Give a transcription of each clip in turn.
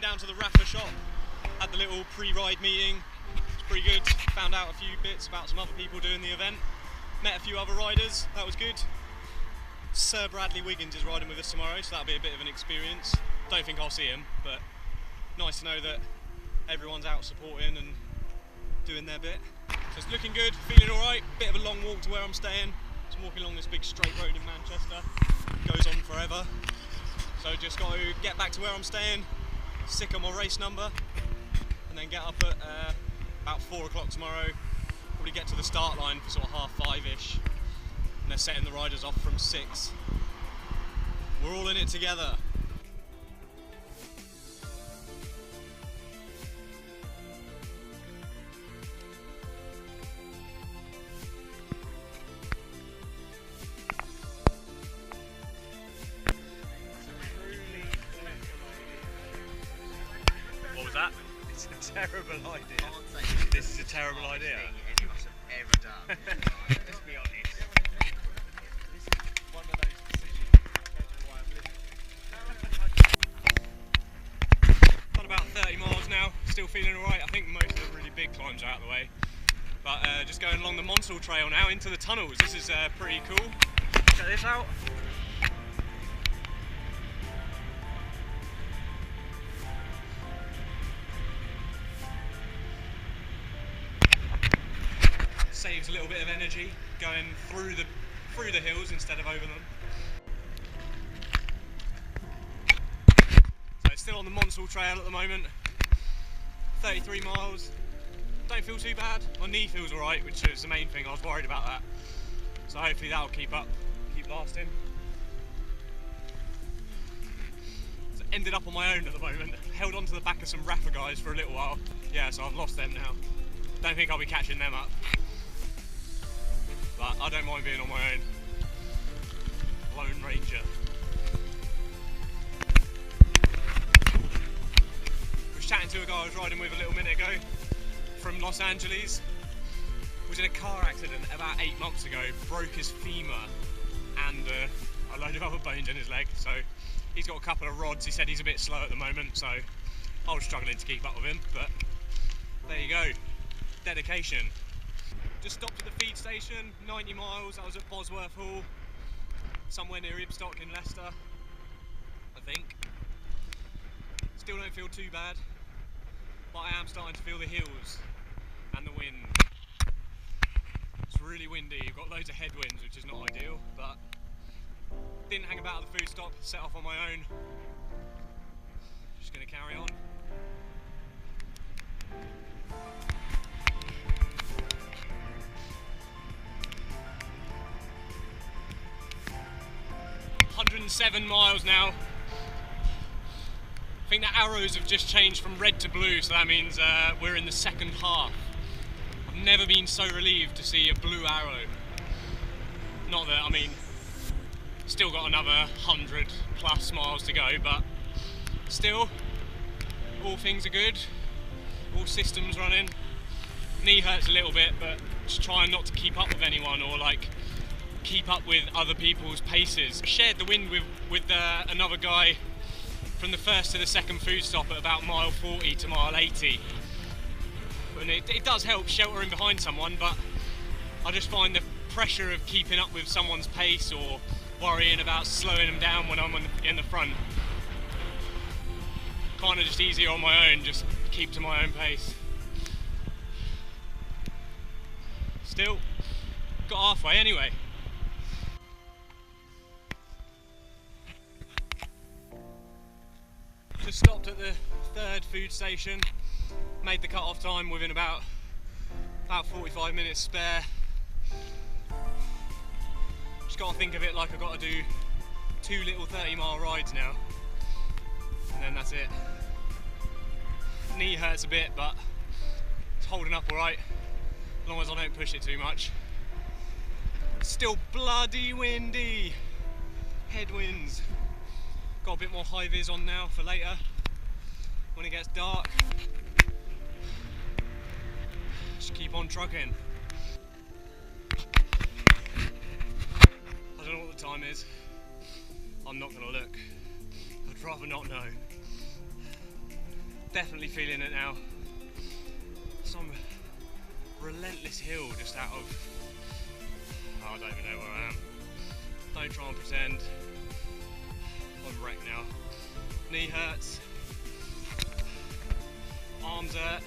down to the Rapha shop, had the little pre-ride meeting. It's pretty good. Found out a few bits about some other people doing the event. Met a few other riders, that was good. Sir Bradley Wiggins is riding with us tomorrow, so that'll be a bit of an experience. Don't think I'll see him, but nice to know that everyone's out supporting and doing their bit. So it's looking good, feeling alright. Bit of a long walk to where I'm staying. Just walking along this big straight road in Manchester. Goes on forever. So just got to get back to where I'm staying, stick on my race number, and then get up at about 4 o'clock tomorrow. Probably get to the start line for sort of 5:30ish. And they're setting the riders off from 6. We're all in it together. What was that? It's a terrible idea. This is a terrible idea. Any of us have ever done. Let's be honest. This is one of those decisions I don't know why I'm living. Done about 30 miles now, still feeling alright. I think most of the really big climbs are out of the way. But just going along the Monsell Trail now into the tunnels. This is pretty cool. Check this out. Saves a little bit of energy going through the hills instead of over them. So it's still on the Monsell Trail at the moment. 33 miles. Don't feel too bad. My knee feels alright, which is the main thing. I was worried about that. So hopefully that'll keep lasting. So ended up on my own at the moment. Held on to the back of some Rapha guys for a little while. Yeah, so I've lost them now. Don't think I'll be catching them up. But I don't mind being on my own. Lone Ranger. I was chatting to a guy I was riding with a little minute ago from Los Angeles. Was in a car accident about 8 months ago, broke his femur and a load of other bones in his leg. So he's got a couple of rods. He said he's a bit slow at the moment, so I was struggling to keep up with him, but there you go. Dedication. Just stopped at the feed station, 90 miles. I was at Bosworth Hall, somewhere near Ibstock in Leicester, I think. Still don't feel too bad, but I am starting to feel the hills and the wind. It's really windy, you've got loads of headwinds, which is not ideal, but didn't hang about at the food stop, set off on my own. Just gonna carry on. .107 miles now. I think the arrows have just changed from red to blue, so that means we're in the second half. I've never been so relieved to see a blue arrow. Not that, I mean, still got another 100 plus miles to go, but still, all things are good, all systems running. Knee hurts a little bit, but just trying not to keep up with anyone or like keep up with other people's paces. I shared the wind with another guy from the first to the second food stop at about mile 40 to mile 80. And it does help sheltering behind someone, but I just find the pressure of keeping up with someone's pace or worrying about slowing them down when I'm in the front. Kind of just easier on my own, just keep to my own pace. Still, got halfway anyway. Just stopped at the third food station, made the cut-off time within about 45 minutes spare. Just got to think of it like I've got to do 2 little 30-mile rides now, and then that's it. Knee hurts a bit, but it's holding up alright, as long as I don't push it too much. Still bloody windy, headwinds. Got a bit more high vis on now for later, when it gets dark. Just keep on trucking. I don't know what the time is. I'm not gonna look. I'd rather not know. Definitely feeling it now. Some relentless hill just out of... Oh, I don't even know where I am. Don't try and pretend. I'm wrecked now. Knee hurts. Arms hurt.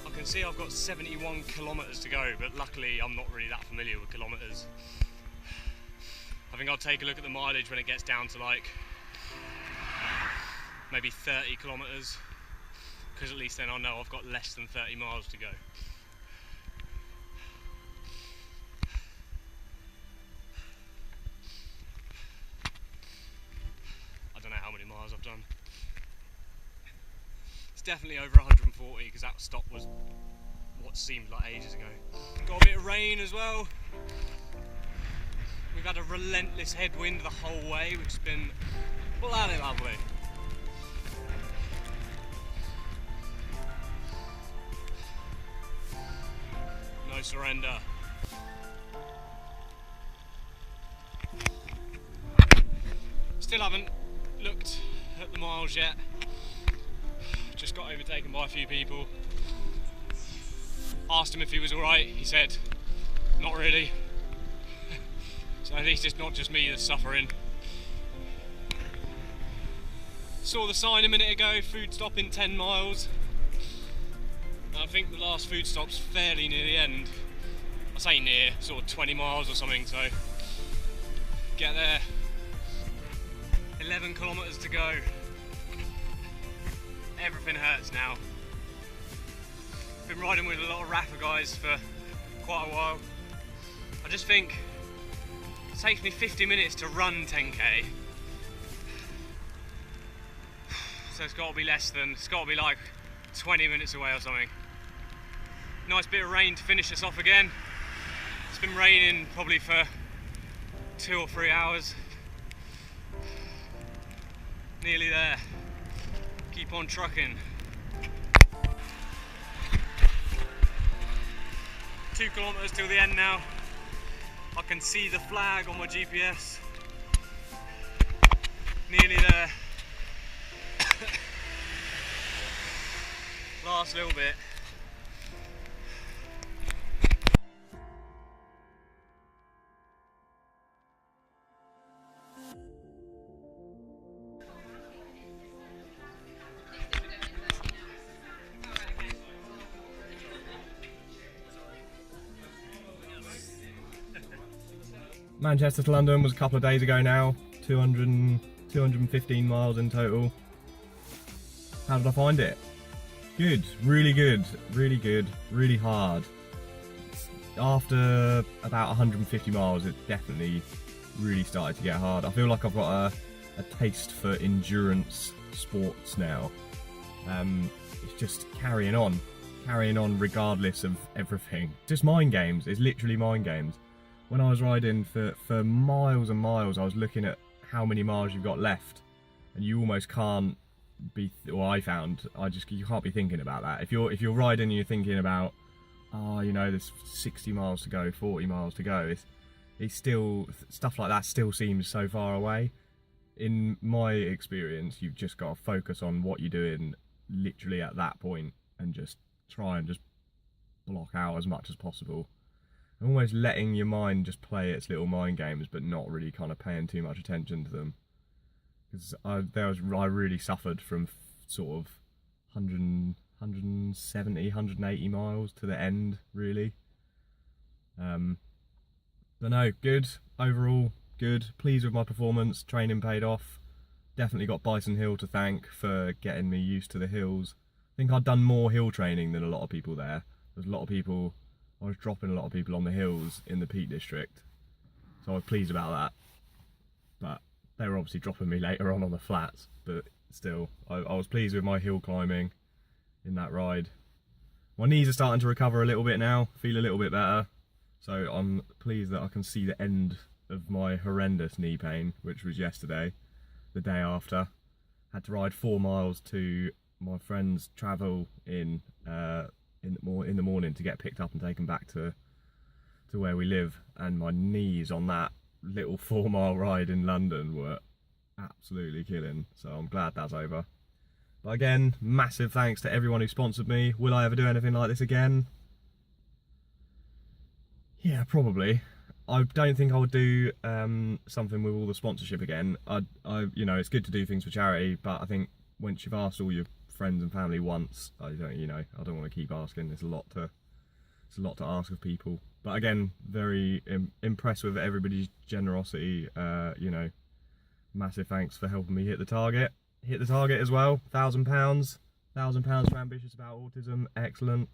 I can see I've got 71 kilometres to go, but luckily I'm not really that familiar with kilometres. I think I'll take a look at the mileage when it gets down to like maybe 30 kilometres, because at least then I'll know I've got less than 30 miles to go. I don't know how many miles I've done. It's definitely over 140, because that stop was what seemed like ages ago. Got a bit of rain as well. We've had a relentless headwind the whole way, which has been bloody lovely. No surrender. Still haven't looked at the miles yet. Just got overtaken by a few people. Asked him if he was alright, he said, not really. So at least it's not just me that's suffering. Saw the sign a minute ago, food stop in 10 miles. And I think the last food stop's fairly near the end. I say near, sort of 20 miles or something, so get there. 11 kilometres to go. Everything hurts now. Been riding with a lot of Rapha guys for quite a while. I just think it takes me 50 minutes to run 10k. So it's got to be less than, it's got to be like 20 minutes away or something. Nice bit of rain to finish us off again. It's been raining probably for 2 or 3 hours. Nearly there. Keep on trucking. 2 kilometres till the end now. I can see the flag on my GPS. Nearly there. Last little bit. Manchester to London was a couple of days ago now, 215 miles in total. How did I find it? Good, really good, really hard. After about 150 miles, it definitely really started to get hard. I feel like I've got a taste for endurance sports now. It's just carrying on regardless of everything. Just mind games, it's literally mind games. When I was riding for miles and miles, I was looking at how many miles you've got left, and you almost can't be, or I found, you can't be thinking about that. If you're riding and you're thinking about, oh, you know, there's 60 miles to go, 40 miles to go, it's still, stuff like that still seems so far away. In my experience, you've just got to focus on what you're doing literally at that point and just try and just block out as much as possible. Almost letting your mind just play its little mind games, but not really kind of paying too much attention to them. Because I really suffered from sort of 170, 180 miles to the end, really. But no, good. Overall, good. Pleased with my performance. Training paid off. Definitely got Bison Hill to thank for getting me used to the hills. I think I'd done more hill training than a lot of people there. There's a lot of people, I was dropping a lot of people on the hills in the Peak District. So I was pleased about that. But they were obviously dropping me later on the flats. But still, I was pleased with my hill climbing in that ride. My knees are starting to recover a little bit now, feel a little bit better. So I'm pleased that I can see the end of my horrendous knee pain, which was yesterday, the day after. Had to ride 4 miles to my friend's travel in the morning to get picked up and taken back to where we live, and my knees on that little 4 mile ride in London were absolutely killing. So I'm glad that's over. But again, massive thanks to everyone who sponsored me. Will I ever do anything like this again? Yeah, probably. I don't think I would do something with all the sponsorship again. You know, it's good to do things for charity, but I think once you've asked all your friends and family once, I don't want to keep asking. It's a lot to ask of people. But again, very impressed with everybody's generosity. You know, massive thanks for helping me hit the target. Hit the target as well. £1,000, £1,000 for Ambitious About Autism. Excellent.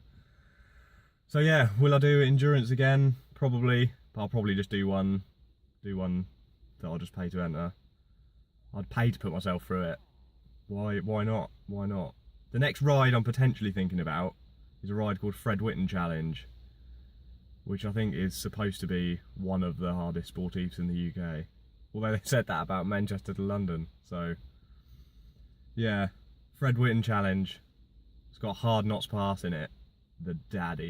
So yeah, will I do endurance again? Probably. But I'll probably just do one that I'll just pay to enter. I'd pay to put myself through it. Why not? Why not? The next ride I'm potentially thinking about is a ride called Fred Whitten Challenge, which I think is supposed to be one of the hardest sportives in the UK. Although they said that about Manchester to London, so yeah, Fred Whitten Challenge. It's got Hard Knots Pass in it. The daddy.